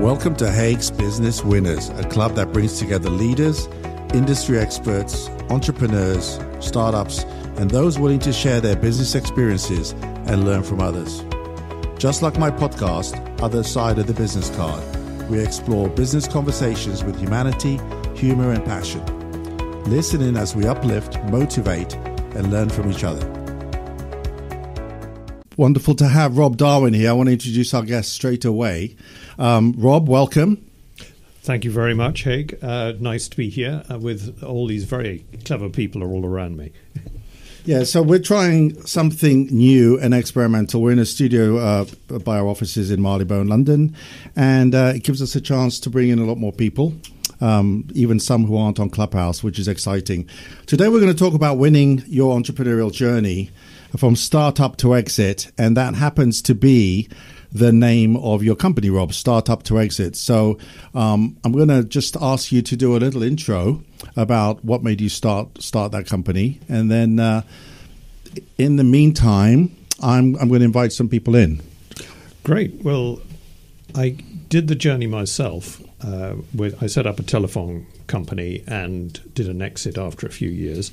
Welcome to Hague's Business Winners, a club that brings together leaders, industry experts, entrepreneurs, startups, and those willing to share their business experiences and learn from others. Just like my podcast, Other Side of the Business Card, we explore business conversations with humanity, humor, and passion. Listen in as we uplift, motivate, and learn from each other. Wonderful to have Rob Darwin here. I want to introduce our guest straight away. Rob, welcome. Thank you very much, Hague. Nice to be here with all these very clever people all around me. Yeah, so we're trying something new and experimental. We're in a studio by our offices in Marylebone, London, and it gives us a chance to bring in a lot more people, even some who aren't on Clubhouse, which is exciting. Today we're going to talk about winning your entrepreneurial journey from startup to exit, and that happens to be the name of your company, Rob, Startup to Exit. So I'm going to just ask you to do a little intro about what made you start that company. And then in the meantime, I'm going to invite some people in. Great. Well, I did the journey myself. I set up a telephone company and did an exit after a few years.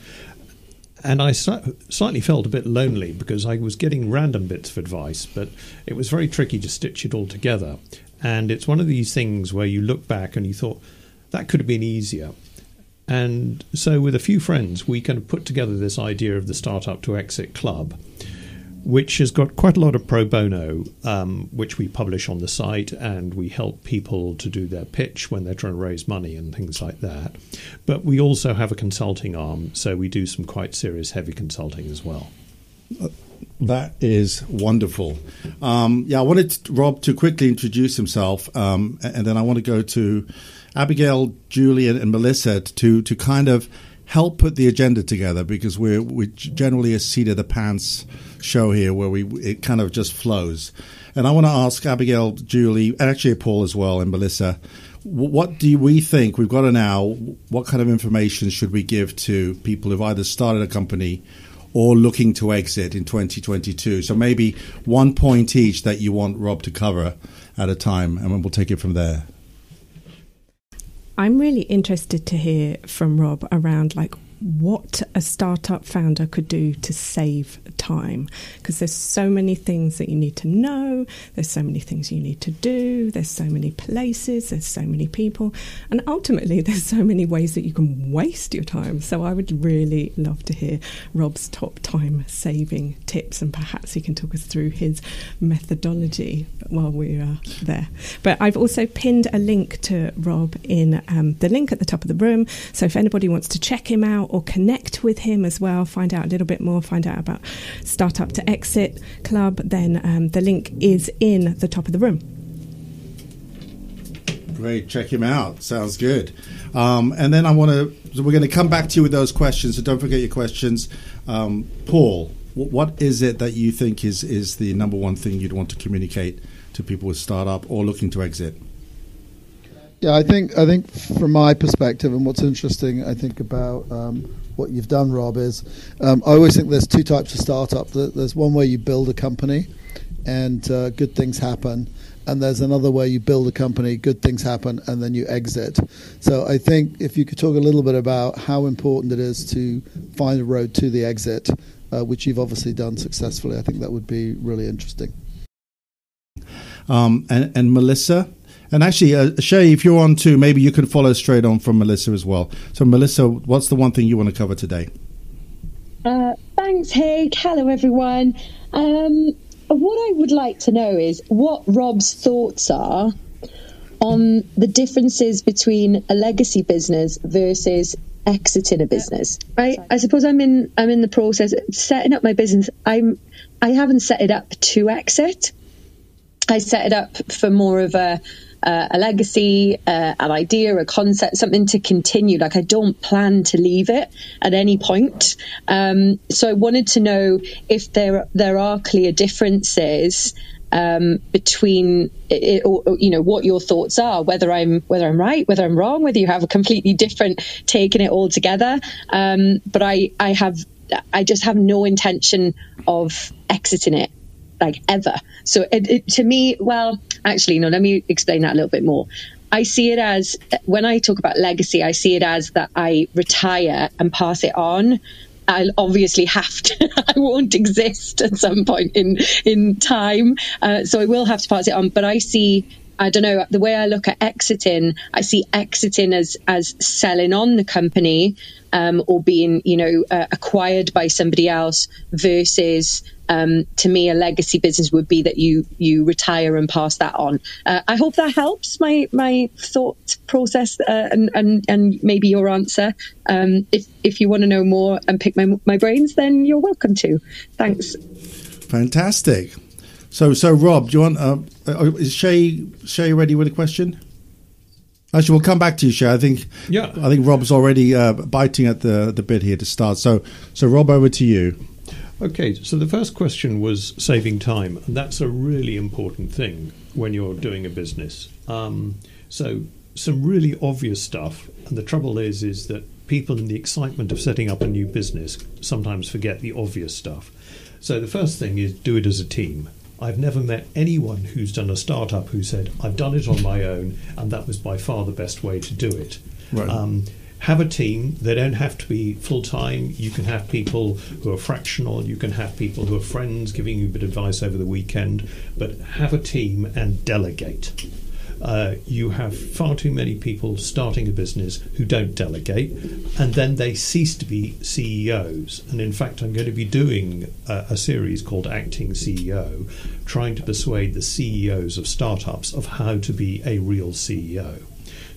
And I slightly felt a bit lonely because I was getting random bits of advice, but it was very tricky to stitch it all together. And it's one of these things where you look back and you thought, that could have been easier. And so with a few friends, we kind of put together this idea of the Startup to Exit Club, which has got quite a lot of pro bono, which we publish on the site, and we help people to do their pitch when they're trying to raise money and things like that. But we also have a consulting arm, so we do some quite serious, heavy consulting as well. That is wonderful. I wanted Rob to quickly introduce himself, and then I want to go to Abigail, Julie, and Melissa to kind of help put the agenda together, because we're generally a seat of the pants show here where it kind of just flows. And I want to ask Abigail, Julie, and actually Paul as well, and Melissa, what do we think, we've got an hour, what kind of information should we give to people who've either started a company or looking to exit in 2022? So maybe 1 point each that you want Rob to cover at a time, and we'll take it from there. I'm really interested to hear from Rob around what a startup founder could do to save time, because there's so many things that you need to know, there's so many things you need to do, there's so many places, there's so many people, and ultimately there's so many ways that you can waste your time. So I would really love to hear Rob's top time saving tips, and perhaps he can talk us through his methodology while we're there. But I've also pinned a link to Rob in the link at the top of the room, so if anybody wants to check him out or connect with him as well, find out a little bit more, find out about Startup to Exit Club, then the link is in the top of the room. Great, check him out. Sounds good. And then we're going to come back to you with those questions, so don't forget your questions. Paul, what is it that you think is the number one thing you'd want to communicate to people with startup or looking to exit? Yeah, I think from my perspective, and what's interesting, I think about what you've done, Rob, is I always think there's two types of startup. There's one where you build a company and good things happen, and there's another where you build a company, good things happen, and then you exit. So I think if you could talk a little bit about how important it is to find a road to the exit, which you've obviously done successfully, I think that would be really interesting. And Melissa? And actually, Shay, if you're on too, maybe you can follow straight on from Melissa as well. So, Melissa, what's the one thing you want to cover today? Thanks, Hague. Hello, everyone. What I would like to know is what Rob's thoughts are on the differences between a legacy business versus exiting a business. I suppose I'm in the process of setting up my business. I haven't set it up to exit. I set it up for more of a legacy, an idea, a concept, something to continue. I don't plan to leave it at any point. So I wanted to know if there are clear differences between it, or what your thoughts are, whether I'm right, whether I'm wrong, whether you have a completely different take in it altogether. But I just have no intention of exiting it. like ever. So to me, well, actually, no, let me explain that a little bit more. I see it as, when I talk about legacy, I see it as that I retire and pass it on. I'll obviously have to, I won't exist at some point in time. So I will have to pass it on. But I see, I don't know, the way I look at exiting, I see exiting as selling on the company, or being, acquired by somebody else, versus, to me, a legacy business would be that you retire and pass that on. I hope that helps my thought process, and maybe your answer. If you want to know more and pick my brains, then you're welcome to. Thanks. Fantastic. So Rob, do you want? Is Shay ready with a question? Actually, we'll come back to you, Shay. I think Rob's already biting at the bit here to start. So Rob, over to you. Okay, so the first question was saving time, and that's a really important thing when you're doing a business. So some really obvious stuff, and the trouble is that people in the excitement of setting up a new business sometimes forget the obvious stuff. So the first thing is do it as a team. I've never met anyone who's done a startup who said, I've done it on my own, and that was by far the best way to do it. Right. Have a team. They don't have to be full-time. You can have people who are fractional. You can have people who are friends giving you a bit of advice over the weekend. But have a team and delegate. You have far too many people starting a business who don't delegate, and then they cease to be CEOs. And in fact, I'm going to be doing a series called Acting CEO, trying to persuade the CEOs of startups of how to be a real CEO.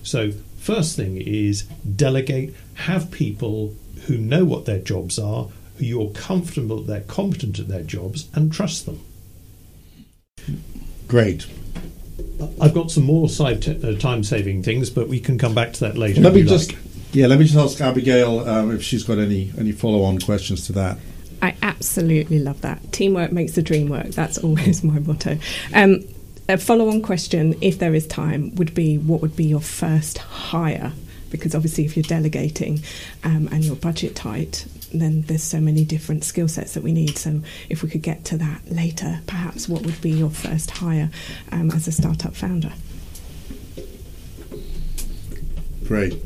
So first thing is delegate. Have people who know what their jobs are, who you're comfortable that they're competent at their jobs, and trust them. Great. I've got some more time-saving things, but we can come back to that later. Let me just ask Abigail if she's got any follow-on questions to that. I absolutely love that. Teamwork makes the dream work. That's always my motto. A follow-on question, if there is time, would be what would be your first hire? Because obviously if you're delegating and your budget tight, then there's so many different skill sets that we need. So if we could get to that later, perhaps what would be your first hire as a startup founder? Great.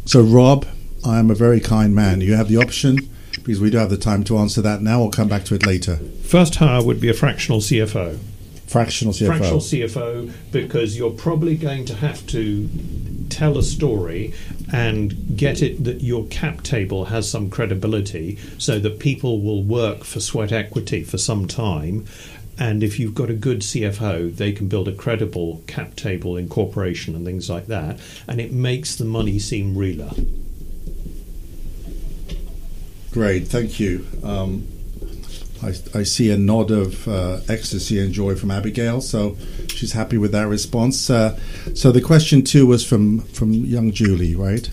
So Rob, I am a very kind man. You have the option, because we do have the time to answer that now. We'll come back to it later. First hire would be a fractional CFO. Fractional CFO, because you're probably going to have to tell a story and get it that your cap table has some credibility so that people will work for sweat equity for some time. And if you've got a good CFO, they can build a credible cap table incorporation and things like that. And it makes the money seem realer. Great, thank you. I see a nod of ecstasy and joy from Abigail, so she's happy with that response. So the question too was from young Julie, right?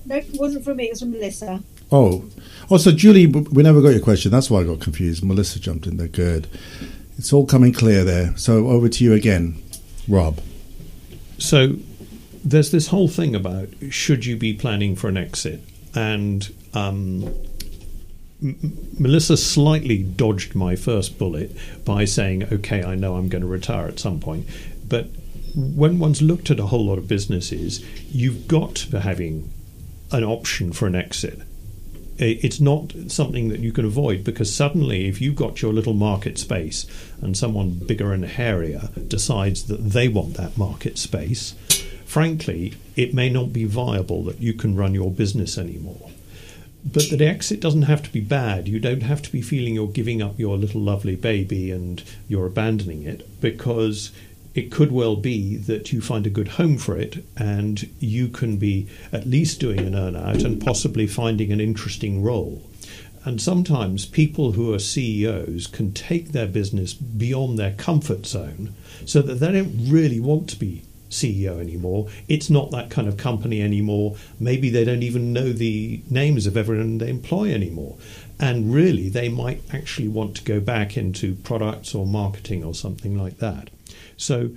No, it wasn't from me, it was from Melissa. Oh, so Julie, we never got your question. That's why I got confused. Melissa jumped in there. Good. It's all coming clear there. So over to you again, Rob. So there's this whole thing about should you be planning for an exit? And Melissa slightly dodged my first bullet by saying, okay, I know I'm going to retire at some point. But when one's looked at a whole lot of businesses, you've got to be having an option for an exit. It's not something that you can avoid, because suddenly if you've got your little market space and someone bigger and hairier decides that they want that market space, frankly, it may not be viable that you can run your business anymore. But the exit doesn't have to be bad. You don't have to be feeling you're giving up your little lovely baby and you're abandoning it, because it could well be that you find a good home for it and you can be at least doing an earn-out and possibly finding an interesting role. And sometimes people who are CEOs can take their business beyond their comfort zone so that they don't really want to be CEO anymore. It's not that kind of company anymore. Maybe they don't even know the names of everyone they employ anymore. And really, they might actually want to go back into products or marketing or something like that. So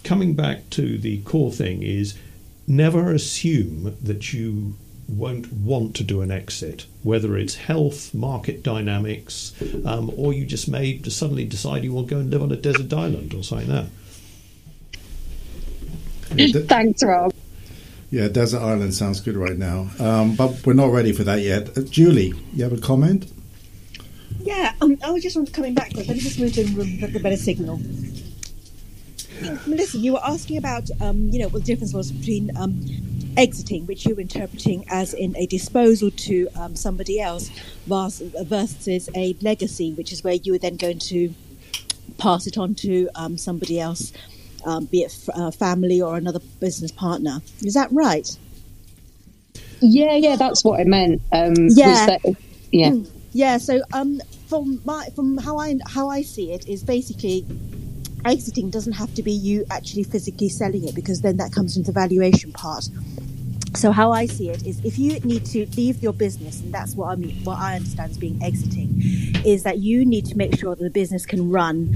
coming back to the core thing is never assume that you won't want to do an exit, whether it's health, market dynamics, or you just may suddenly decide you will go and live on a desert island or something like that. Thanks, Rob. Yeah, desert island sounds good right now, but we're not ready for that yet. Julie, you have a comment? Yeah, I was just coming back. Let me just move to the room for the better signal. Melissa, you were asking about, what the difference was between exiting, which you were interpreting as in a disposal to somebody else, versus a legacy, which is where you were then going to pass it on to somebody else, be it family or another business partner. Is that right? Yeah, that's what I meant. Yeah. So from how I see it is basically exiting doesn't have to be you actually physically selling it, because then that comes into the valuation part. So how I see it is, if you need to leave your business, and that's what I understand as being exiting, is that you need to make sure that the business can run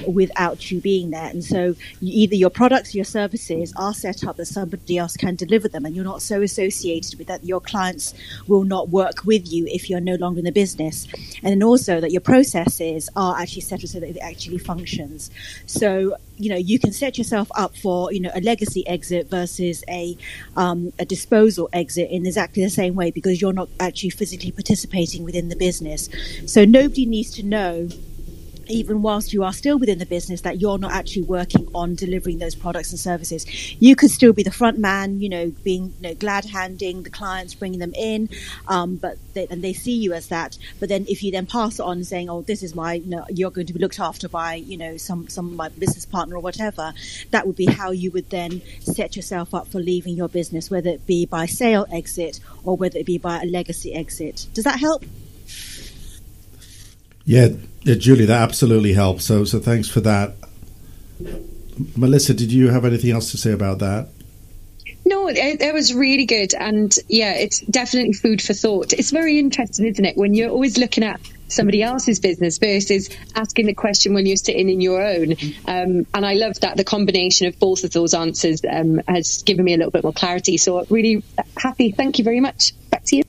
without you being there. And so either your products, your services are set up that somebody else can deliver them, and you're not so associated with that your clients will not work with you if you're no longer in the business. And then also that your processes are actually set up so that it actually functions. So you can set yourself up for a legacy exit versus a disposal exit in exactly the same way, because you're not actually physically participating within the business. So nobody needs to know, even whilst you are still within the business, that you're not actually working on delivering those products and services. You could still be the front man, being glad handing the clients, bringing them in, but they see you as that. But then if you then pass it on saying, oh, this is my, you're going to be looked after by, some of my business partner or whatever, that would be how you would then set yourself up for leaving your business, whether it be by sale exit or whether it be by a legacy exit. Does that help? Yeah, Julie, that absolutely helps. So thanks for that. Melissa, did you have anything else to say about that? No, it was really good. And yeah, it's definitely food for thought. It's very interesting, isn't it, when you're always looking at somebody else's business versus asking the question when you're sitting in your own. And I love that the combination of both of those answers has given me a little bit more clarity. So really happy. Thank you very much. Back to you.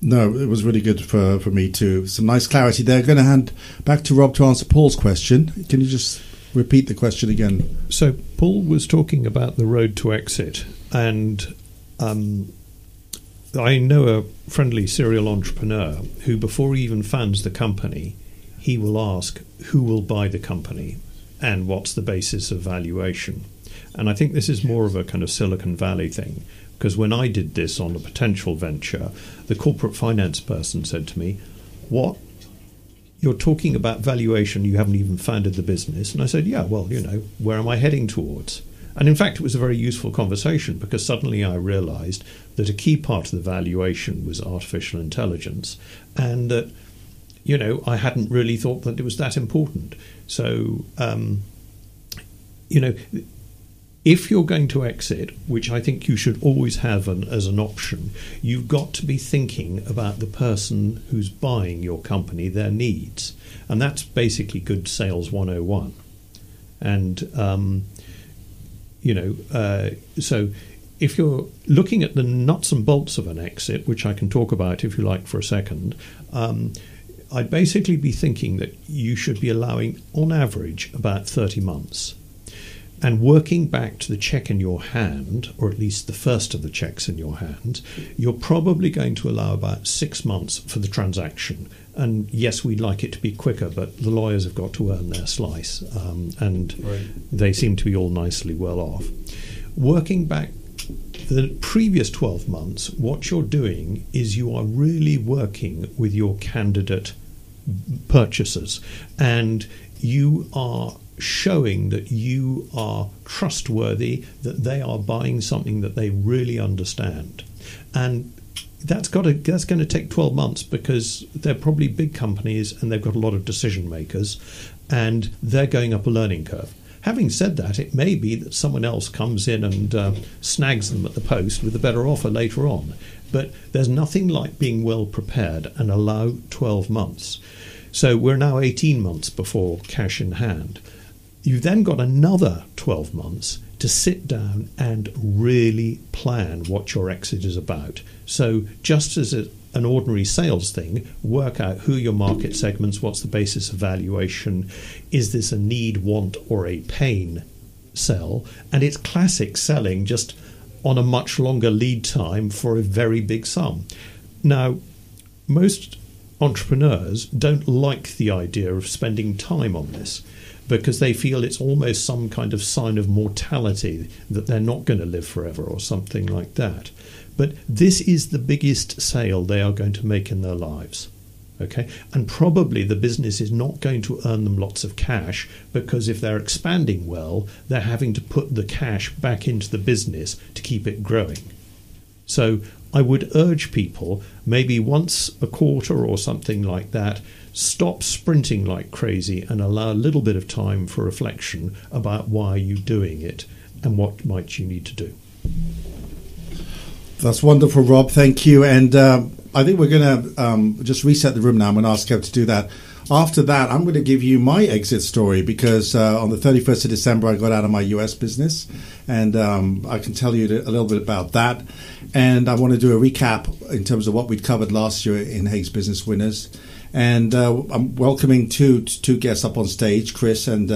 No, it was really good for me too. Some nice clarity there. Going to hand back to Rob to answer Paul's question. Can you just repeat the question again? So Paul was talking about the road to exit, and I know a friendly serial entrepreneur who, before he even founds the company, he will ask who will buy the company and what's the basis of valuation. And I think this is more of a kind of Silicon Valley thing. Because when I did this on a potential venture, the corporate finance person said to me, what? You're talking about valuation, you haven't even founded the business. And I said, yeah, well, where am I heading towards? And in fact, it was a very useful conversation, because suddenly I realized that a key part of the valuation was artificial intelligence, and that, I hadn't really thought that it was that important. So, if you're going to exit, which I think you should always have as an option, you've got to be thinking about the person who's buying your company, their needs. And that's basically good sales 101. And, so if you're looking at the nuts and bolts of an exit, which I can talk about if you like for a second, I'd basically be thinking that you should be allowing, on average, about 30 months. And working back to the check in your hand, or at least the first of the checks in your hand, you're probably going to allow about 6 months for the transaction. And yes, we'd like it to be quicker, but the lawyers have got to earn their slice, and they seem to be all nicely well off. Working back the previous 12 months, what you're doing is you are really working with your candidate purchasers, and you are showing that you are trustworthy, that they are buying something that they really understand. And that's going to take 12 months, because they're probably big companies and they've got a lot of decision makers, and they're going up a learning curve. Having said that, it may be that someone else comes in and snags them at the post with a better offer later on. But there's nothing like being well prepared and allow 12 months. So we're now 18 months before cash in hand. You've then got another 12 months to to sit down and really plan what your exit is about. So just as an ordinary sales thing, work out who your market segments, what's the basis of valuation, is this a need, want, or a pain sell? And it's classic selling, just on a much longer lead time for a very big sum. Now, most entrepreneurs don't like the idea of spending time on this, because they feel it's almost some kind of sign of mortality, that they're not going to live forever or something like that. But this is the biggest sale they are going to make in their lives. Okay, and probably the business is not going to earn them lots of cash, because if they're expanding well, they're having to put the cash back into the business to keep it growing. So I would urge people, maybe once a quarter or something like that, stop sprinting like crazy and allow a little bit of time for reflection about why you're doing it and what might you need to do. That's wonderful, Rob. Thank you. And I think we're going to just reset the room now. I'm going to ask Kev to do that. After that, I'm going to give you my exit story, because on the 31st of December, I got out of my US business, and I can tell you a little bit about that. And I want to do a recap in terms of what we'd covered last year in Hague's Business Winners. And I'm welcoming two guests up on stage, Chris and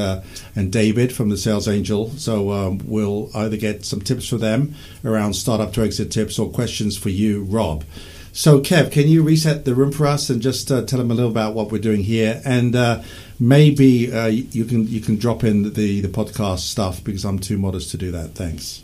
David from the Sales Angel. So we'll either get some tips for them around startup to exit tips, or questions for you, Rob. So, Kev, can you reset the room for us and just tell them a little about what we're doing here? And maybe you can drop in the podcast stuff, because I'm too modest to do that. Thanks.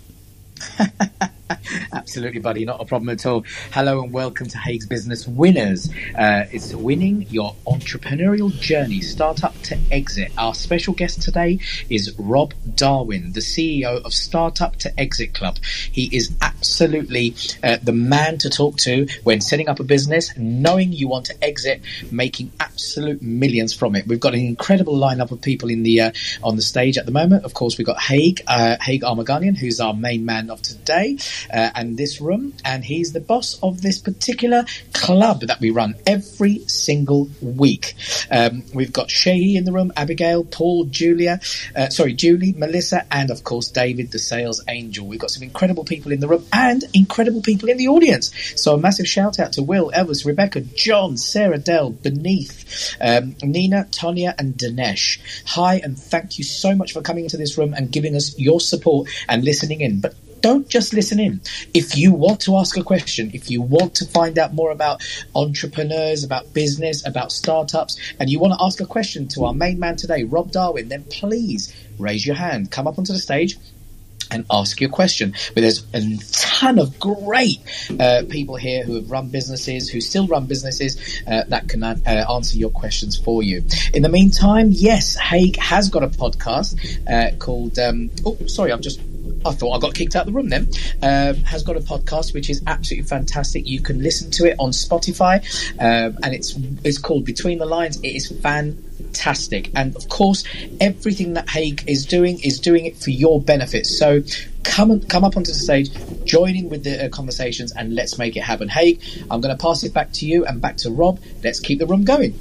Absolutely, buddy. Not a problem at all. Hello and welcome to Hague's Business Winners. It's winning your entrepreneurial journey, startup to exit. Our special guest today is Rob Darwin, the CEO of Startup to Exit Club. He is absolutely the man to talk to when setting up a business, knowing you want to exit, making absolute millions from it. We've got an incredible lineup of people in the on the stage at the moment. Of course, we've got Hague Armaganian, who's our main man of today. And this room, and he's the boss of this particular club that we run every single week. We've got Shahi in the room, Abigail, Paul, Julie, Melissa, and of course David, the Sales Angel. We've got some incredible people in the room and incredible people in the audience. So a massive shout out to Will, Elvis, Rebecca, John, Sarah, Dell, Beneath, Nina, Tonya, and Dinesh. Hi, and thank you so much for coming into this room and giving us your support and listening in. But don't just listen in. If you want to ask a question, if you want to find out more about entrepreneurs, about business, about startups, and you want to ask a question to our main man today, Rob Darwin, then please raise your hand, come up onto the stage and ask your question. But there's a ton of great people here who have run businesses, who still run businesses, that can answer your questions for you. In the meantime, yes, Hague has got a podcast called I thought I got kicked out of the room then. Has got a podcast which is absolutely fantastic. You can listen to it on Spotify, and it's called Between the Lines. It is fantastic, and of course, everything that Hague is doing it for your benefit. So come up onto the stage, join in with the conversations, and let's make it happen. Hague, I'm going to pass it back to you and back to Rob. Let's keep the room going.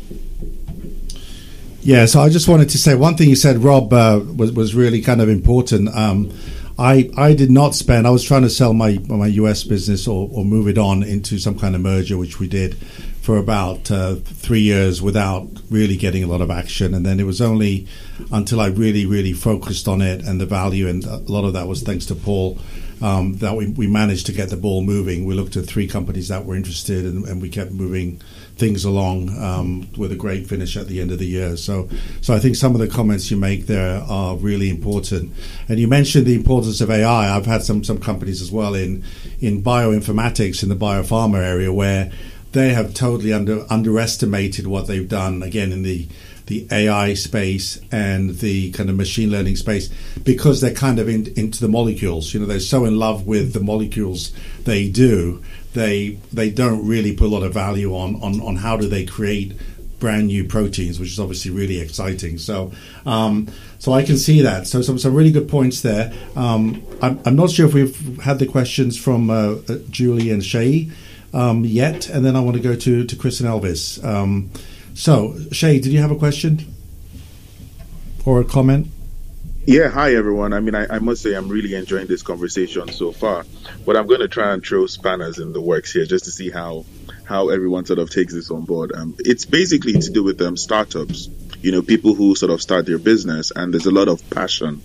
Yeah, so I just wanted to say one thing you said, Rob, was really kind of important. I did not spend. I was trying to sell my US business or move it on into some kind of merger, which we did for about 3 years without really getting a lot of action. And then it was only until I really, really focused on it and the value, and a lot of that was thanks to Paul, that we managed to get the ball moving. We looked at 3 companies that were interested, and we kept moving things along with a great finish at the end of the year. So I think some of the comments you make there are really important. And you mentioned the importance of AI. I've had some companies as well in bioinformatics, in the biopharma area, where they have totally underestimated what they've done, again, in the AI space and the kind of machine learning space, because they're kind of into the molecules. You know, they're so in love with the molecules they do, they don't really put a lot of value on how do they create brand new proteins, which is obviously really exciting. So I can see that. So some really good points there. I'm not sure if we've had the questions from Julie and Shay yet, and then I want to go to Chris and Elvis. So, Shay, did you have a question or a comment? Yeah, hi everyone. I mean, I must say I'm really enjoying this conversation so far, but I'm going to try and throw spanners in the works here just to see how everyone sort of takes this on board. It's basically to do with startups, people who sort of start their business, and there's a lot of passion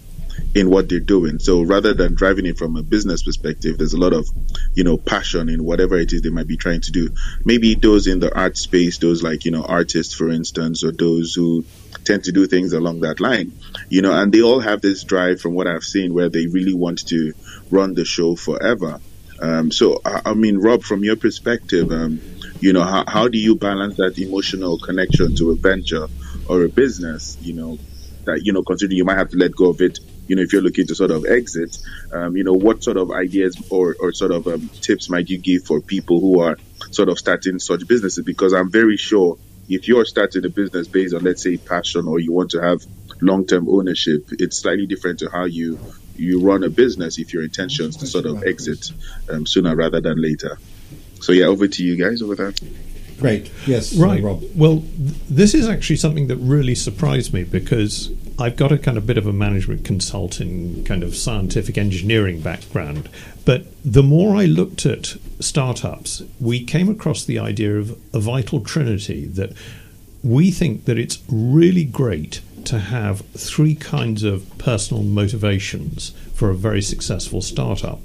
in what they're doing. So rather than driving it from a business perspective, there's a lot of, passion in whatever it is they might be trying to do. Maybe those in the art space, those like, artists, for instance, or those who tend to do things along that line, and they all have this drive from what I've seen where they really want to run the show forever. So, I mean, Rob, from your perspective, how do you balance that emotional connection to a venture or a business, that, considering you might have to let go of it, if you're looking to sort of exit, what sort of ideas or sort of tips might you give for people who are sort of starting such businesses? Because I'm very sure if you're starting a business based on, let's say, passion, or you want to have long-term ownership, it's slightly different to how you run a business if your intentions to sort of exit sooner rather than later. So yeah, over to you guys over there. Great. Yes, right. Rob. Well, this is actually something that really surprised me because I've got a kind of bit of a management consulting kind of scientific engineering background. But the more I looked at startups, we came across the idea of a vital trinity, that we think that it's really great to have three kinds of personal motivations for a very successful startup.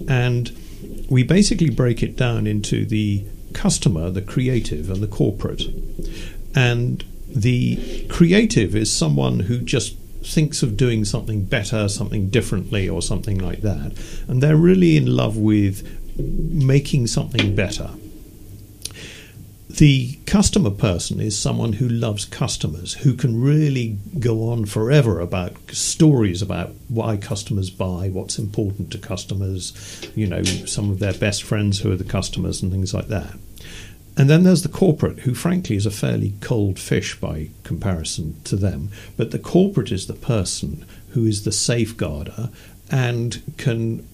And we basically break it down into the customer, the creative, and the corporate. And the creative is someone who just thinks of doing something better, something differently, or something like that. And they're really in love with making something better. The customer person is someone who loves customers, who can really go on forever about stories about why customers buy, what's important to customers, some of their best friends who are the customers and things like that. And then there's the corporate, who frankly is a fairly cold fish by comparison to them. But the corporate is the person who is the safeguarder and can,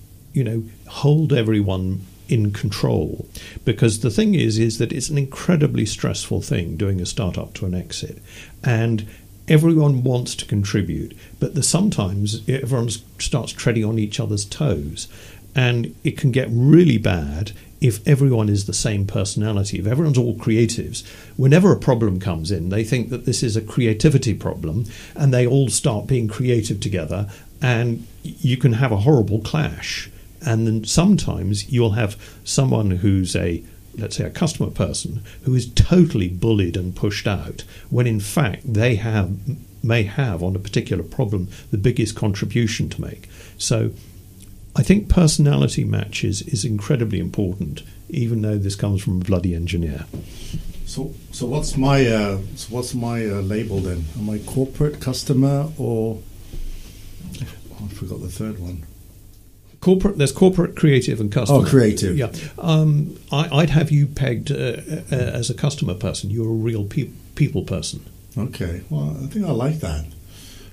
hold everyone in control. Because the thing is that it's an incredibly stressful thing doing a startup to an exit. And everyone wants to contribute, but sometimes everyone starts treading on each other's toes. And it can get really bad if everyone is the same personality, if everyone's all creatives. Whenever a problem comes in, they think that this is a creativity problem, and they all start being creative together, and you can have a horrible clash. And then sometimes you'll have someone who's let's say a customer person who is totally bullied and pushed out, when in fact they may have on a particular problem the biggest contribution to make. So I think personality matches is incredibly important, even though this comes from a bloody engineer. So what's my label then? Am I corporate, customer, or I forgot the third one? Corporate. There's corporate, creative, and customer. Oh, creative. Yeah. I'd have you pegged as a customer person. You're a real people person. Okay. Well, I think I like that.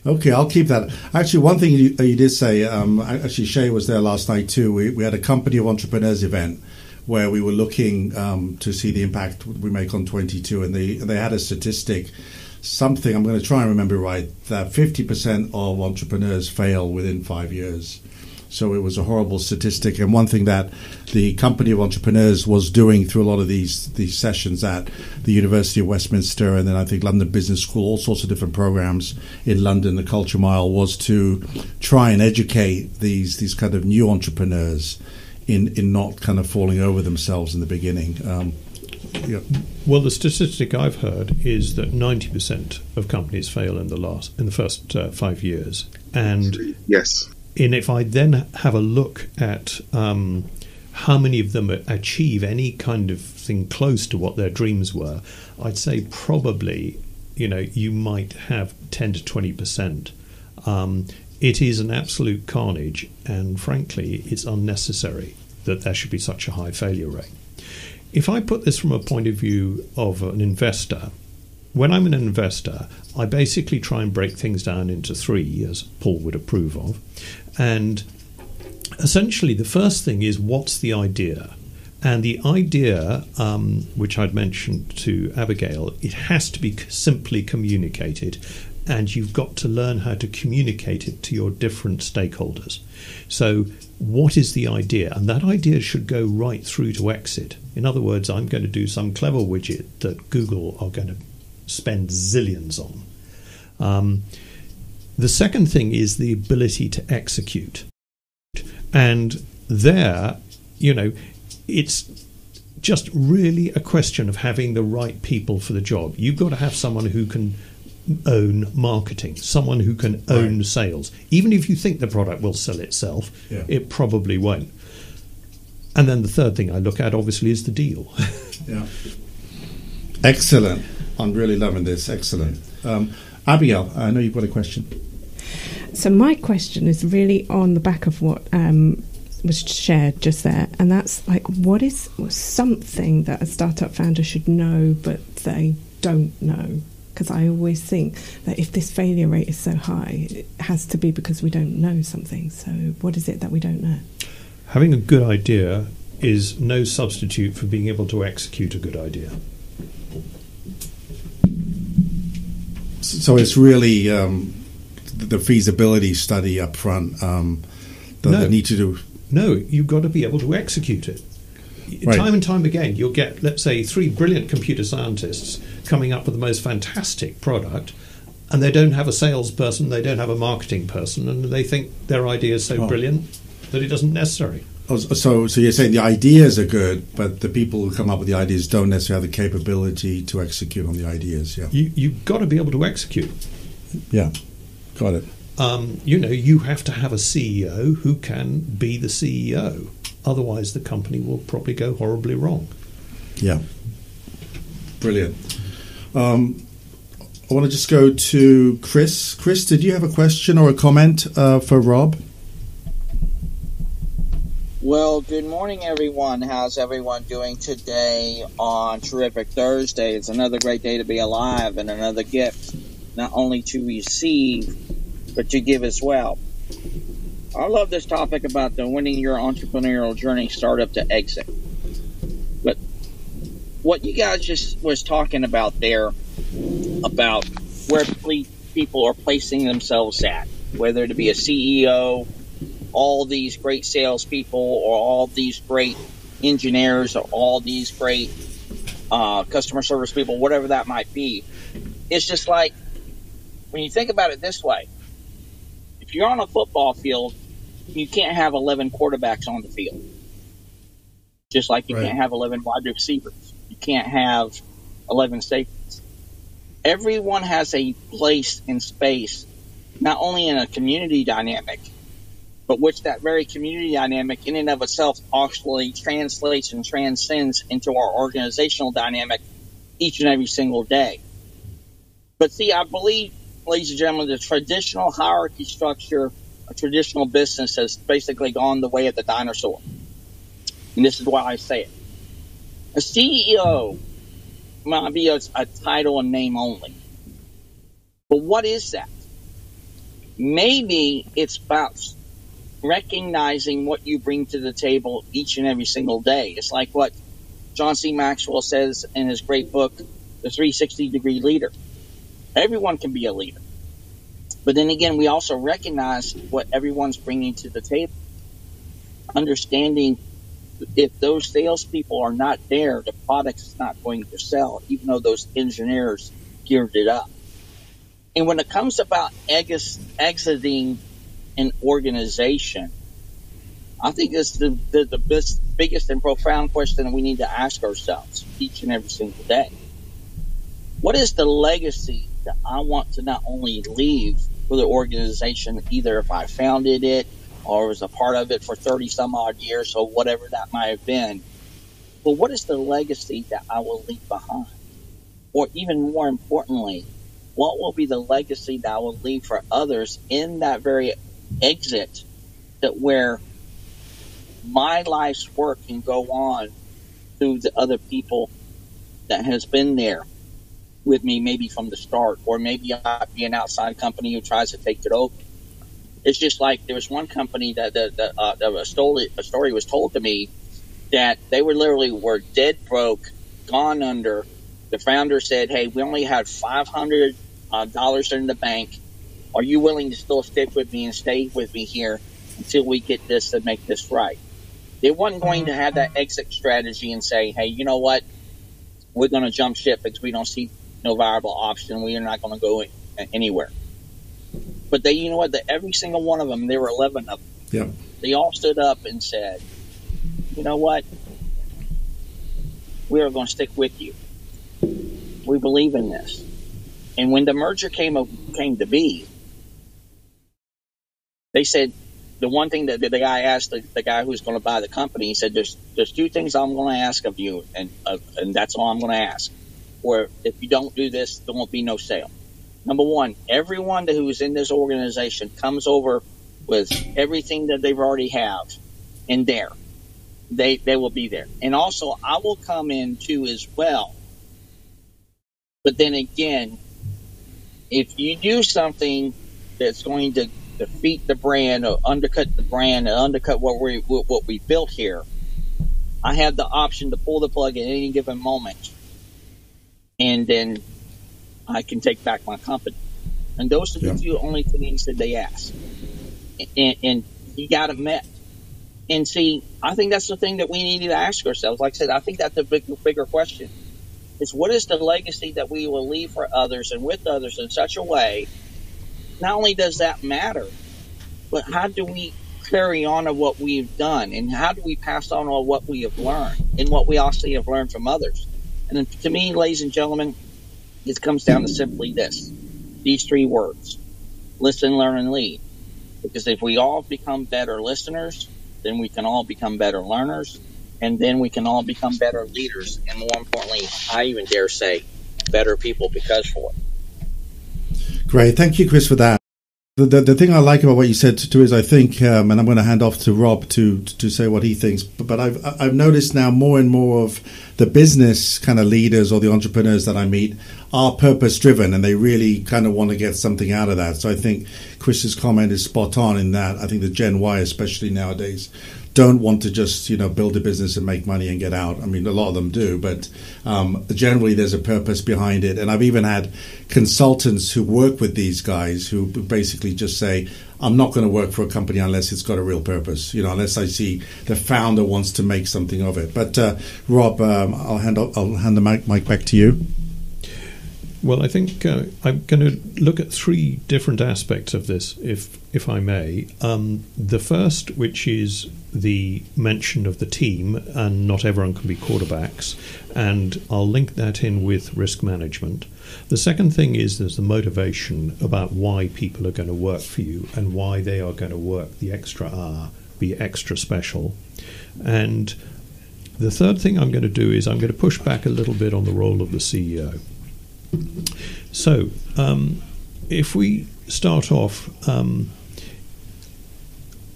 Okay, I'll keep that. Actually, one thing you did say, actually Shay was there last night too. We had a company of entrepreneurs event where we were looking to see the impact we make on 22, and they had a statistic, something, I'm going to try and remember right, that 50% of entrepreneurs fail within 5 years. So it was a horrible statistic. And one thing that the company of entrepreneurs was doing through a lot of these sessions at the University of Westminster, and then I think London Business School, all sorts of different programs in London, the Culture Mile, was to try and educate these kind of new entrepreneurs in not kind of falling over themselves in the beginning. Yeah. Well, the statistic I've heard is that 90% of companies fail in the first 5 years. And yes. And if I then have a look at how many of them achieve any kind of thing close to what their dreams were, I'd say probably, you might have 10 to 20%. It is an absolute carnage, and frankly, it's unnecessary that there should be such a high failure rate. If I put this from a point of view of an investor, when I'm an investor, I basically try and break things down into three, as Paul would approve of. And essentially, the first thing is, what's the idea? And the idea, which I'd mentioned to Abigail, it has to be simply communicated. and you've got to learn how to communicate it to your different stakeholders. So what is the idea? And that idea should go right through to exit. In other words, I'm going to do some clever widget that Google are going to spend zillions on. The second thing is the ability to execute. And there, it's just really a question of having the right people for the job. You've got to have someone who can own marketing, someone who can own sales. Even if you think the product will sell itself, it probably won't. And then the third thing I look at, obviously, is the deal. Yeah. Excellent. I'm really loving this. Excellent. Abigail, I know you've got a question. So my question is really on the back of what was shared just there, and that's like, what is something that a startup founder should know but they don't know? Because I always think that if this failure rate is so high, it has to be because we don't know something. So what is it that we don't know? Having a good idea is no substitute for being able to execute a good idea. So it's really the feasibility study up front that need to do. No, you've got to be able to execute it. Right. Time and time again, you'll get, let's say, 3 brilliant computer scientists coming up with the most fantastic product, and they don't have a salesperson, they don't have a marketing person, and they think their idea is so brilliant that it doesn't necessary. So you're saying the ideas are good, but the people who come up with the ideas don't necessarily have the capability to execute on the ideas. Yeah, you've got to be able to execute. Yeah, got it. You have to have a CEO who can be the CEO. Otherwise, the company will probably go horribly wrong. Yeah, brilliant. I want to just go to Chris. Chris, did you have a question or a comment for Rob? Well, good morning, everyone. How's everyone doing today on Terrific Thursday? It's another great day to be alive and another gift, not only to receive, but to give as well. I love this topic about the winning your entrepreneurial journey, startup to exit. But what you guys just was talking about there, about where people are placing themselves at, whether to be a CEO, all these great salespeople, or all these great engineers, or all these great customer service people, whatever that might be. It's just like, when you think about it this way, if you're on a football field, you can't have 11 quarterbacks on the field. Just like you can't have 11 wide receivers. You can't have 11 safeties. Everyone has a place in space, not only in a community dynamic, but which that very community dynamic in and of itself actually translates and transcends into our organizational dynamic each and every single day. But see, I believe, ladies and gentlemen, the traditional hierarchy structure, a traditional business has basically gone the way of the dinosaur. And this is why I say it. A CEO might be a title and name only. But what is that? Maybe it's about recognizing what you bring to the table each and every single day. It's like what John C. Maxwell says in his great book, The 360-Degree Leader. Everyone can be a leader. But then again, we also recognize what everyone's bringing to the table. Understanding if those salespeople are not there, the product is not going to sell, even though those engineers geared it up. And when it comes about exiting an organization, I think it's the biggest and profound question that we need to ask ourselves each and every single day. What is the legacy that I want to not only leave for the organization, either if I founded it or was a part of it for 30 some odd years or whatever that might have been, but what is the legacy that I will leave behind? Or even more importantly, what will be the legacy that I will leave for others in that very exit, that where my life's work can go on through the other people that has been there with me, maybe from the start, or maybe I might be an outside company who tries to take it over. It's just like there was one company that a story was told to me that they were dead broke, gone under. The founder said, "Hey, we only had $500 dollars in the bank. Are you willing to still stick with me and stay with me here until we get this and make this right? They wasn't going to have that exit strategy and say, hey, you know what? We're going to jump ship because we don't see no viable option. We are not going to go anywhere. But they, you know what? Every single one of them, there were 11 of them. Yeah. They all stood up and said, you know what? We are going to stick with you. We believe in this. And when the merger came to be, they said, the one thing that the guy asked the guy who's going to buy the company, he said, there's two things I'm going to ask of you, and that's all I'm going to ask. Or if you don't do this, there won't be no sale. Number one, everyone who is in this organization comes over with everything that they've already have in there. They will be there. And also, I will come in too as well. But then again, if you do something that's going to defeat the brand or undercut the brand and undercut what we built here, I have the option to pull the plug at any given moment, and then I can take back my company. And those are the two only things that they ask, and you got it met. And see, I think that's the thing that we need to ask ourselves. Like I said, I think that's the bigger question: is what is the legacy that we will leave for others and with others in such a way. Not only does that matter, but how do we carry on of what we've done, and how do we pass on all what we have learned and what we also have learned from others? And then, to me, ladies and gentlemen, it comes down to simply these three words: listen, learn, and lead. Because if we all become better listeners, then we can all become better learners, and then we can all become better leaders, and more importantly, I even dare say, better people because for it. Great. Thank you, Chris, for that. The thing I like about what you said too is I think, and I'm going to hand off to Rob to say what he thinks, but I've noticed now more and more of the business kind of leaders or the entrepreneurs that I meet are purpose driven, and they really kind of want to get something out of that. So I think Chris's comment is spot on in that. I think the Gen Y, especially nowadays, don't want to just build a business and make money and get out. I mean, a lot of them do, but generally there's a purpose behind it. And I've even had consultants who work with these guys who basically just say, I'm not going to work for a company unless it's got a real purpose, unless I see the founder wants to make something of it. But Rob, I'll hand the mic back to you. Well, I think I'm going to look at three different aspects of this, if I may. The first, which is the mention of the team, and not everyone can be quarterbacks, and I'll link that in with risk management. The second thing is there's the motivation about why people are going to work for you and why they are going to work the extra hour, be extra special. And the third thing I'm going to do is I'm going to push back a little bit on the role of the CEO. So, if we start off,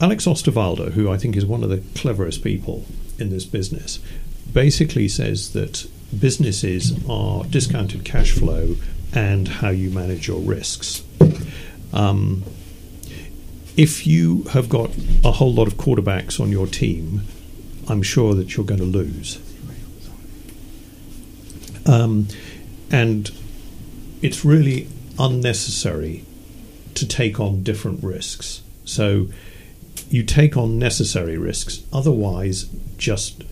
Alex Osterwalder, who I think is one of the cleverest people in this business, basically says that businesses are discounted cash flow and how you manage your risks. If you have got a whole lot of quarterbacks on your team, I'm sure that you're going to lose. And it's really unnecessary to take on different risks. So you take on necessary risks. Otherwise, just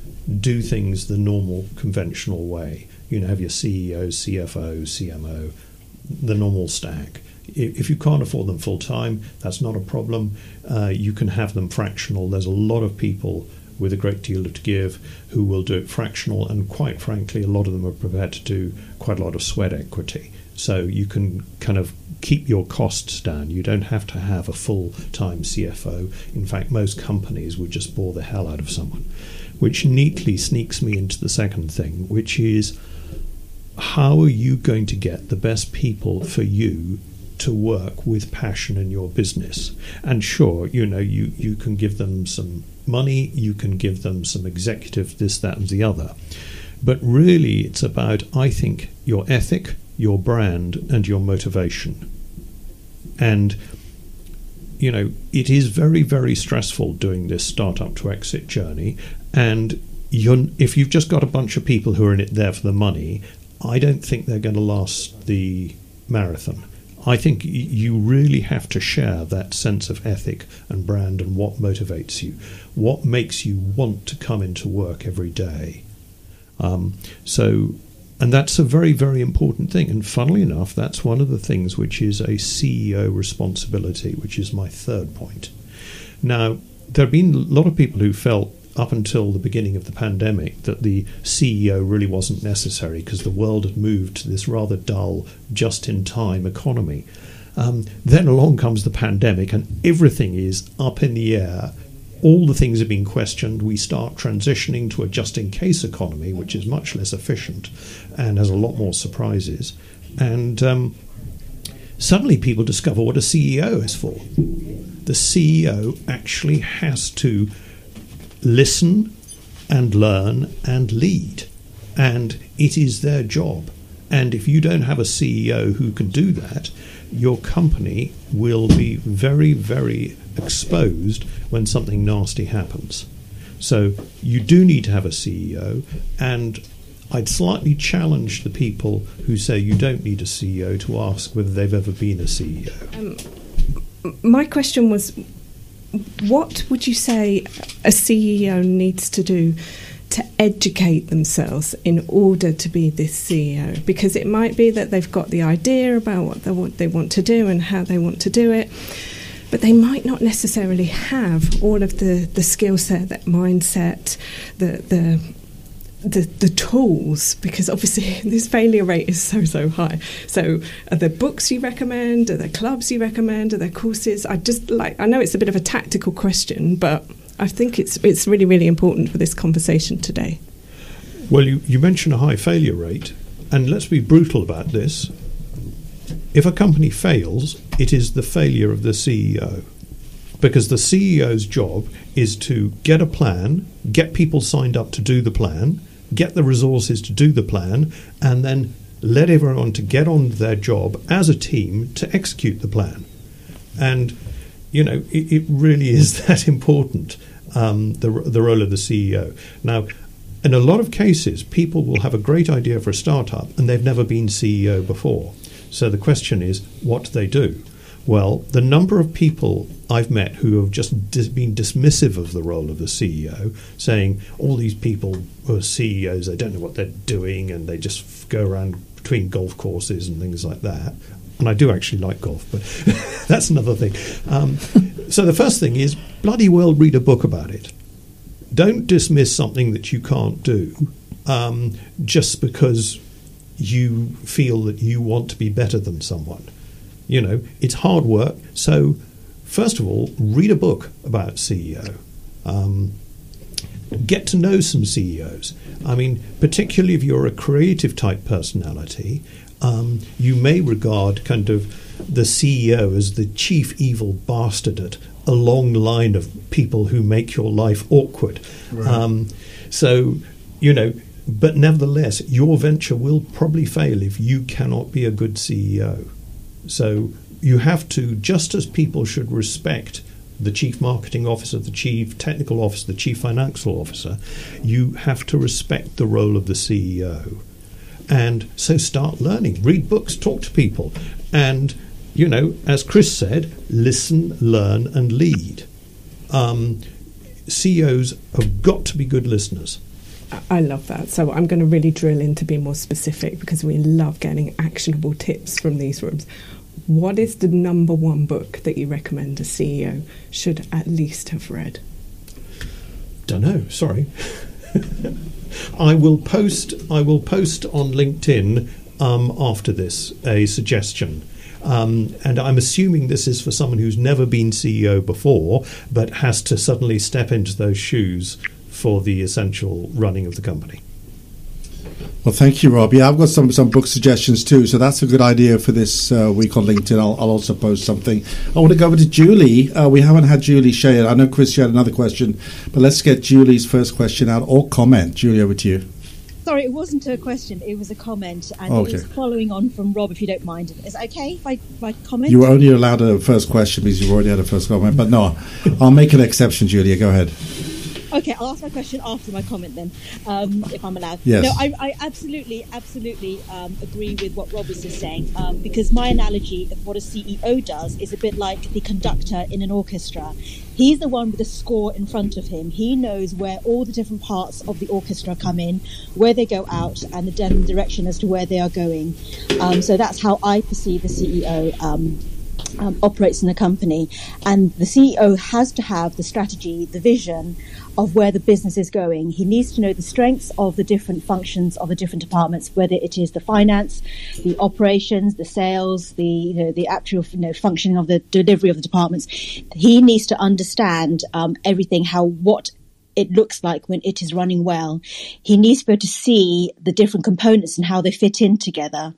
do things the normal, conventional way. Have your CEO, CFO, CMO, the normal stack. If you can't afford them full time, that's not a problem. You can have them fractional. There's a lot of people with a great deal to give who will do it fractional, and quite frankly, a lot of them are prepared to do quite a lot of sweat equity. So you can kind of keep your costs down. You don't have to have a full-time CFO. In fact, most companies would just bore the hell out of someone, which neatly sneaks me into the second thing, which is how are you going to get the best people for you to work with passion in your business? And sure, you can give them some money, you can give them some executive this, that, and the other. But really, it's about, I think, your ethic, your brand, and your motivation. And, it is very, very stressful doing this startup to exit journey. And if you've just got a bunch of people who are in it there for the money, I don't think they're going to last the marathon. I think you really have to share that sense of ethic and brand and what motivates you, what makes you want to come into work every day. And that's a very, very important thing. And funnily enough, that's one of the things which is a CEO responsibility, which is my third point. Now, there have been a lot of people who felt up until the beginning of the pandemic that the CEO really wasn't necessary because the world had moved to this rather dull, just-in-time economy. Then along comes the pandemic and everything is up in the air. All the things have been questioned. We start transitioning to a just-in-case economy, which is much less efficient and has a lot more surprises. And suddenly people discover what a CEO is for. The CEO actually has to listen and learn and lead. And it is their job. And if you don't have a CEO who can do that, your company will be very, very exposed when something nasty happens. So you do need to have a CEO, and I'd slightly challenge the people who say you don't need a CEO to ask whether they've ever been a CEO. My question was, what would you say a CEO needs to do to educate themselves in order to be this CEO? Because it might be that they've got the idea about what they want to do and how they want to do it, but they might not necessarily have all of the skill set, that mindset, the tools, because obviously this failure rate is so high. So are there books you recommend? Are there clubs you recommend? Are there courses? I know it's a bit of a tactical question, but I think it's really, really important for this conversation today. Well, you mentioned a high failure rate, and let's be brutal about this. If a company fails, it is the failure of the CEO, because the CEO's job is to get a plan, get people signed up to do the plan, get the resources to do the plan, and then let everyone to get on their job as a team to execute the plan. And it really is that important, the role of the CEO. Now, in a lot of cases, people will have a great idea for a startup and they've never been CEO before. So the question is, what do they do? Well, the number of people I've met who have just been dismissive of the role of the CEO, saying all these people are CEOs, they don't know what they're doing, and they just go around between golf courses and things like that. And I do actually like golf, but that's another thing. So the first thing is, bloody well read a book about it. Don't dismiss something that you can't do just because you feel that you want to be better than someone. It's hard work. So first of all, read a book about CEO. Get to know some CEOs. I mean, particularly if you're a creative type personality, you may regard kind of the CEO as the chief evil bastard at a long line of people who make your life awkward. Right. But nevertheless, your venture will probably fail if you cannot be a good CEO. So you have to, just as people should respect the chief marketing officer, the chief technical officer, the chief financial officer, you have to respect the role of the CEO. And so start learning, read books, talk to people. And, as Chris said, listen, learn and lead. CEOs have got to be good listeners. I love that. So I'm going to really drill in to be more specific, because we love getting actionable tips from these rooms. What is the number one book that you recommend a CEO should at least have read? Don't know. Sorry. I will post on LinkedIn after this a suggestion. And I'm assuming this is for someone who's never been CEO before, but has to suddenly step into those shoes for the essential running of the company. Well, thank you, Rob. Yeah, I've got some book suggestions too, so that's a good idea for this week on LinkedIn. I'll also post something. I want to go over to Julie. We haven't had Julie share. I know Chris had another question, but let's get Julie's first question out, or comment. Julie, over to you. Sorry, it wasn't a question, it was a comment, and It was following on from Rob, if you don't mind. Is it okay if I comment? You were only allowed a first question because you've already had a first comment, but no, I'll make an exception, Julia. Go ahead. Okay, I'll ask my question after my comment then, if I'm allowed. Yes. No, I absolutely agree with what Rob was just saying, because my analogy of what a CEO does is a bit like the conductor in an orchestra. He's the one with the score in front of him. He knows where all the different parts of the orchestra come in, where they go out, and the direction as to where they are going. So that's how I perceive the CEO operates in the company. And the CEO has to have the strategy, the vision of where the business is going. He needs to know the strengths of the different functions of the different departments, whether it is the finance, the operations, the sales, the actual functioning of the delivery of the departments. He needs to understand everything, what it looks like when it is running well. He needs to be able to see the different components and how they fit in together.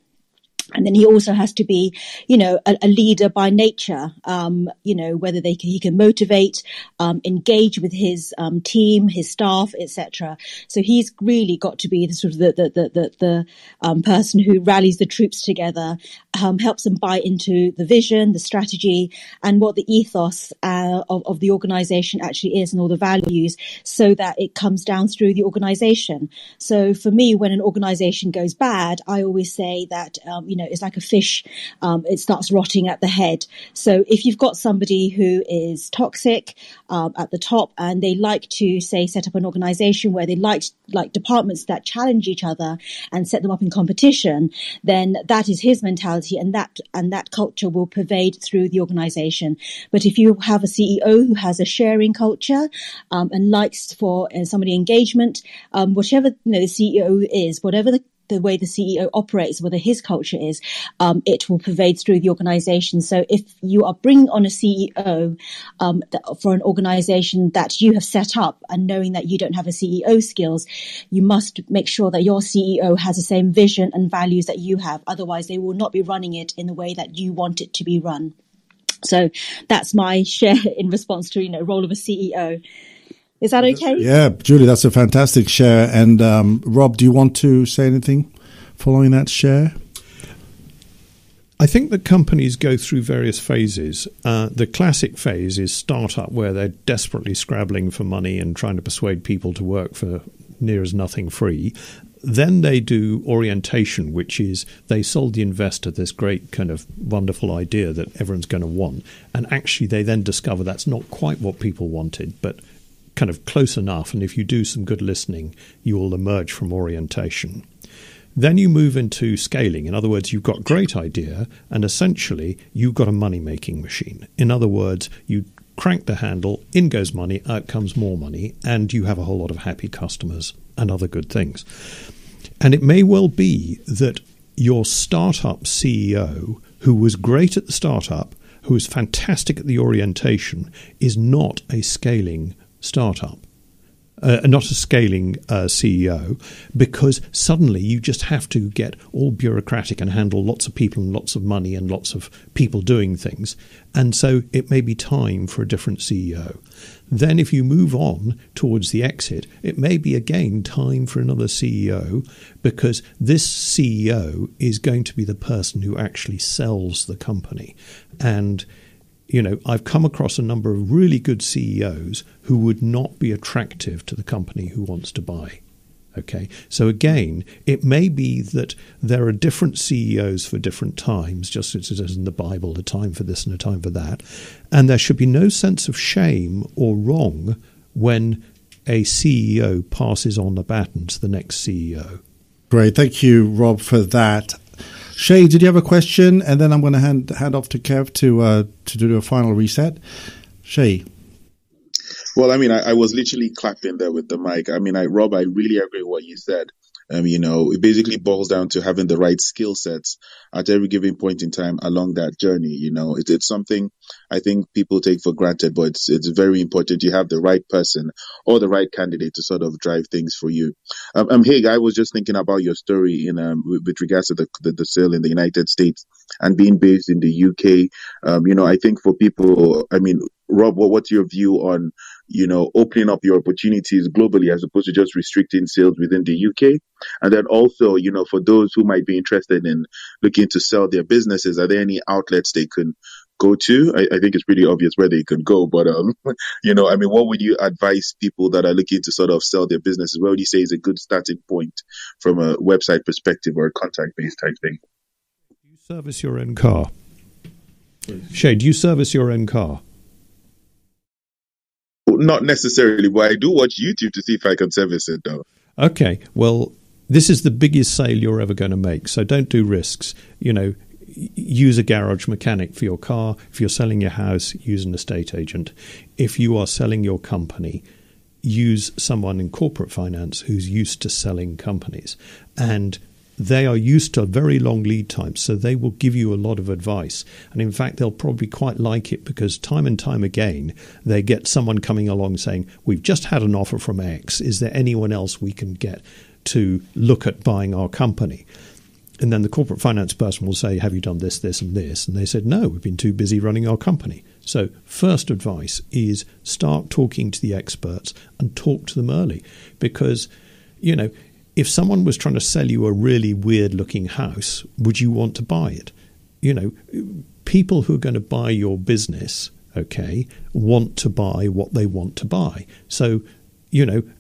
And then he also has to be, a leader by nature, whether he can motivate, engage with his team, his staff, etc. So he's really got to be the sort of the person who rallies the troops together, helps them buy into the vision, the strategy, and what the ethos of the organization actually is, and all the values, so that it comes down through the organization. So for me, when an organization goes bad, I always say that, it's like a fish. It starts rotting at the head. So if you've got somebody who is toxic at the top, and they like to, say, set up an organization where they like departments that challenge each other and set them up in competition, then that is his mentality, and that culture will pervade through the organization. But if you have a CEO who has a sharing culture and likes for somebody engagement, whatever the CEO is, whatever the way the CEO operates, whether his culture is, it will pervade through the organization. So if you are bringing on a CEO for an organization that you have set up, and knowing that you don't have a CEO skills, you must make sure that your CEO has the same vision and values that you have. Otherwise, they will not be running it in the way that you want it to be run. So that's my share in response to, role of a CEO. Is that okay? Yeah, Julie, that's a fantastic share. And Rob, do you want to say anything following that share? I think that companies go through various phases. The classic phase is startup, where they're desperately scrabbling for money and trying to persuade people to work for near as nothing free. Then they do orientation, which is they sold the investor this great kind of wonderful idea that everyone's going to want. And actually they then discover that's not quite what people wanted, but kind of close enough. And if you do some good listening, you will emerge from orientation. Then you move into scaling. In other words, you've got a great idea, and essentially you've got a money-making machine. In other words, you crank the handle, in goes money, out comes more money, and you have a whole lot of happy customers and other good things. And it may well be that your startup CEO, who was great at the startup, who was fantastic at the orientation, is not a scaling startup. Not a scaling CEO, because suddenly you just have to get all bureaucratic and handle lots of people and lots of money and lots of people doing things. And so it may be time for a different CEO. Then if you move on towards the exit, it may be again time for another CEO, because this CEO is going to be the person who actually sells the company. And I've come across a number of really good CEOs who would not be attractive to the company who wants to buy. Okay, so again, it may be that there are different CEOs for different times, just as it is in the Bible, a time for this and a time for that. And there should be no sense of shame or wrong when a CEO passes on the baton to the next CEO. Great. Thank you, Rob, for that. Shay, did you have a question? And then I'm going to hand off to Kev to do a final reset. Shay. Well, I was literally clapping there with the mic. Rob, I really agree with what you said. It basically boils down to having the right skill sets at every given point in time along that journey. It's something I think people take for granted, but it's very important you have the right person or the right candidate to sort of drive things for you. Hey, I was just thinking about your story with regards to the sale in the United States and being based in the UK. I think for people, Rob, what's your view on, opening up your opportunities globally as opposed to just restricting sales within the UK? And then also, for those who might be interested in looking to sell their businesses, are there any outlets they can go to. I think it's pretty obvious where they could go, but what would you advise people that are looking to sort of sell their businesses? What would you say is a good starting point from a website perspective or a contact based type thing? Do you service your own car? Shay, do you service your own car? Not necessarily, but I do watch YouTube to see if I can service it, though. Okay, well, this is the biggest sale you're ever going to make, so don't do risks. Use a garage mechanic for your car. If you're selling your house, use an estate agent. If you are selling your company, use someone in corporate finance who's used to selling companies. And they are used to very long lead times, so they will give you a lot of advice. And in fact, they'll probably quite like it because time and time again, they get someone coming along saying, we've just had an offer from X. Is there anyone else we can get to look at buying our company? And then the corporate finance person will say, have you done this, this, and this? And they said, no, we've been too busy running our company. So first advice is start talking to the experts and talk to them early. Because, if someone was trying to sell you a really weird-looking house, would you want to buy it? People who are going to buy your business, want to buy what they want to buy. So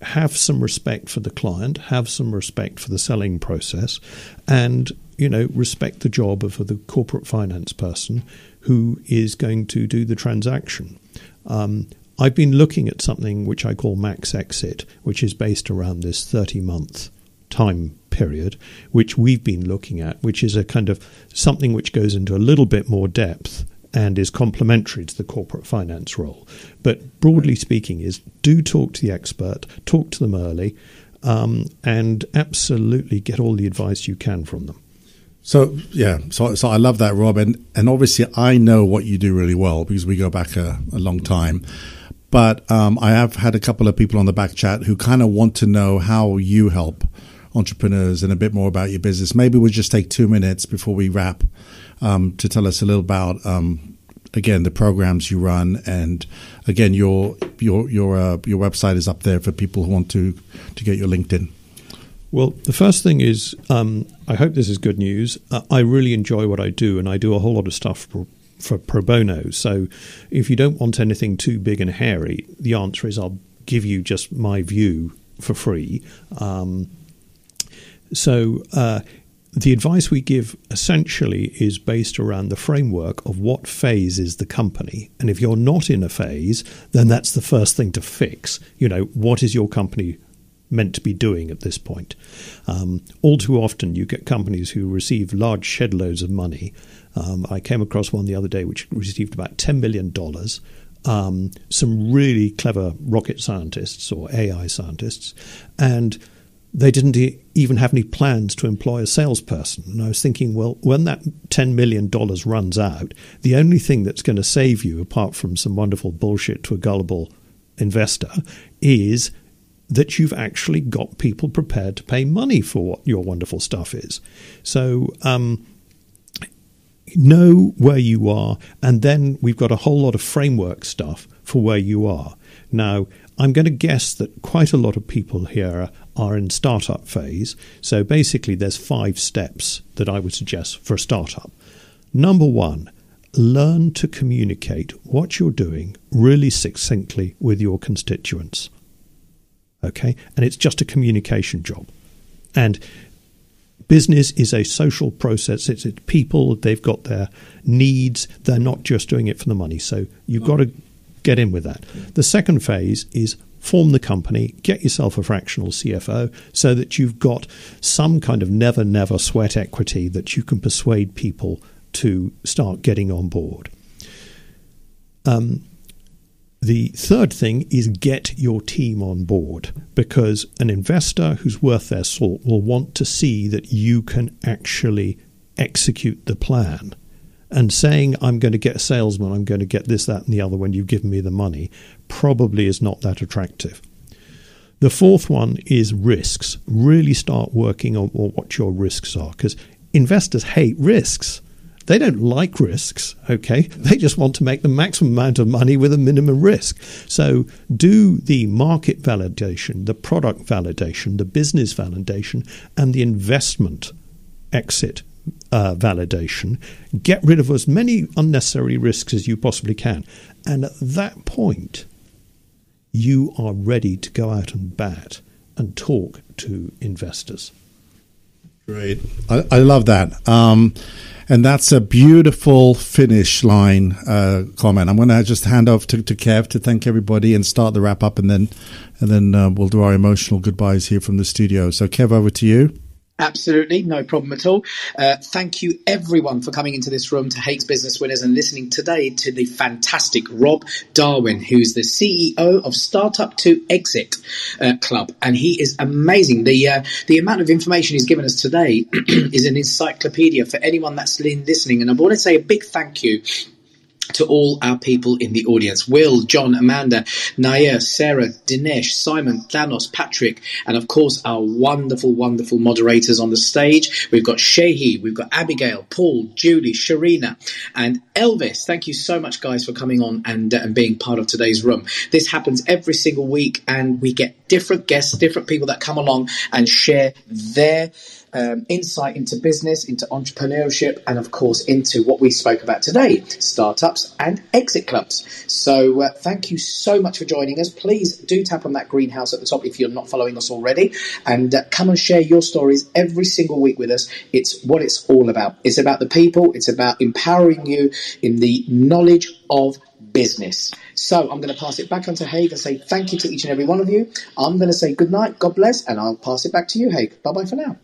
have some respect for the client, have some respect for the selling process, and, respect the job of the corporate finance person who is going to do the transaction. I've been looking at something which I call Max Exit, which is based around this 30-month time period, which we've been looking at, which is a kind of something which goes into a little bit more depth and is complementary to the corporate finance role. But broadly speaking is do talk to the expert, talk to them early, and absolutely get all the advice you can from them. So I love that, Rob. And obviously I know what you do really well because we go back a long time. But I have had a couple of people on the back chat who kind of want to know how you help entrepreneurs and a bit more about your business. Maybe we'll just take 2 minutes before we wrap to tell us a little about, again, the programs you run. And again, your website is up there for people who want to get your LinkedIn. Well, the first thing is, I hope this is good news. I really enjoy what I do, and I do a whole lot of stuff for pro bono. So if you don't want anything too big and hairy, the answer is I'll give you just my view for free. So the advice we give essentially is based around the framework of what phase is the company. And if you're not in a phase, then that's the first thing to fix. What is your company meant to be doing at this point? All too often you get companies who receive large shed loads of money. I came across one the other day which received about $10 million. Some really clever rocket scientists or AI scientists, and they didn't even have any plans to employ a salesperson. And I was thinking, well, when that $10 million runs out, the only thing that's going to save you, apart from some wonderful bullshit to a gullible investor, is that you've actually got people prepared to pay money for what your wonderful stuff is. So know where you are, and then we've got a whole lot of framework stuff for where you are. Now, I'm going to guess that quite a lot of people here are in startup phase. So basically there's 5 steps that I would suggest for a startup. Number 1, learn to communicate what you're doing really succinctly with your constituents. Okay? And it's just a communication job. And business is a social process. It's people, they've got their needs. They're not just doing it for the money. So you've got to get in with that. The second phase is form the company, get yourself a fractional CFO so that you've got some kind of never sweat equity that you can persuade people to start getting on board. The third thing is get your team on board, because an investor who's worth their salt will want to see that you can actually execute the plan. And saying, I'm going to get a salesman, I'm going to get this, that, and the other when you've given me the money, probably is not that attractive. The fourth one is risks. Really start working on what your risks are, because investors hate risks. They don't like risks, okay? They just want to make the maximum amount of money with a minimum risk. So do the market validation, the product validation, the business validation, and the investment exit validation, get rid of as many unnecessary risks as you possibly can. And at that point, you are ready to go out and bat and talk to investors. Great. I love that. And that's a beautiful finish line comment. I'm going to just hand off to Kev to thank everybody and start the wrap up, and then we'll do our emotional goodbyes here from the studio. So Kev, over to you. Absolutely, no problem at all. Thank you, everyone, for coming into this room to Hague's Business Winners and listening today to the fantastic Rob Darwin, who's the CEO of Startup to Exit Club. And he is amazing. The amount of information he's given us today is an encyclopedia for anyone that's listening. And I want to say a big thank you to all our people in the audience: Will, John, Amanda, Nair, Sarah, Dinesh, Simon, Thanos, Patrick, and of course our wonderful, wonderful moderators on the stage. We've got Shehi, we've got Abigail, Paul, Julie, Sharina, and Elvis. Thank you so much, guys, for coming on and being part of today's room. This happens every single week, and we get different guests, different people that come along and share their insight into business, into entrepreneurship, and of course into what we spoke about today, startups and exit clubs. So thank you so much for joining us. Please do tap on that greenhouse at the top if you're not following us already, and come and share your stories every single week with us. It's what it's all about. It's about the people. It's about empowering you in the knowledge of business. So I'm going to pass it back onto Hague and say thank you to each and every one of you. I'm going to say good night, God bless, and I'll pass it back to you, Hague. Bye-bye for now.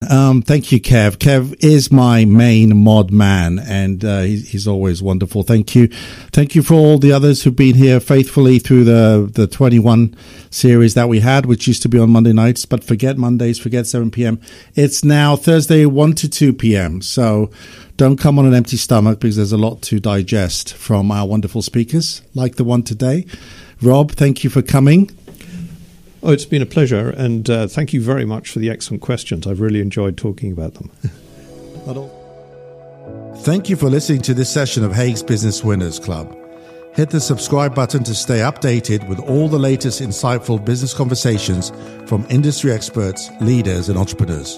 Thank you, Kev. Kev is my main mod man, and he's always wonderful. Thank you. Thank you for all the others who've been here faithfully through the 21 series that we had, which used to be on Monday nights, but forget Mondays, forget 7 p.m. It's now Thursday, 1 to 2 p.m. So don't come on an empty stomach, because there's a lot to digest from our wonderful speakers, like the one today. Rob, thank you for coming. Oh, it's been a pleasure, and thank you very much for the excellent questions. I've really enjoyed talking about them. Thank you for listening to this session of Hague's Business Winners Club. Hit the subscribe button to stay updated with all the latest insightful business conversations from industry experts, leaders, and entrepreneurs.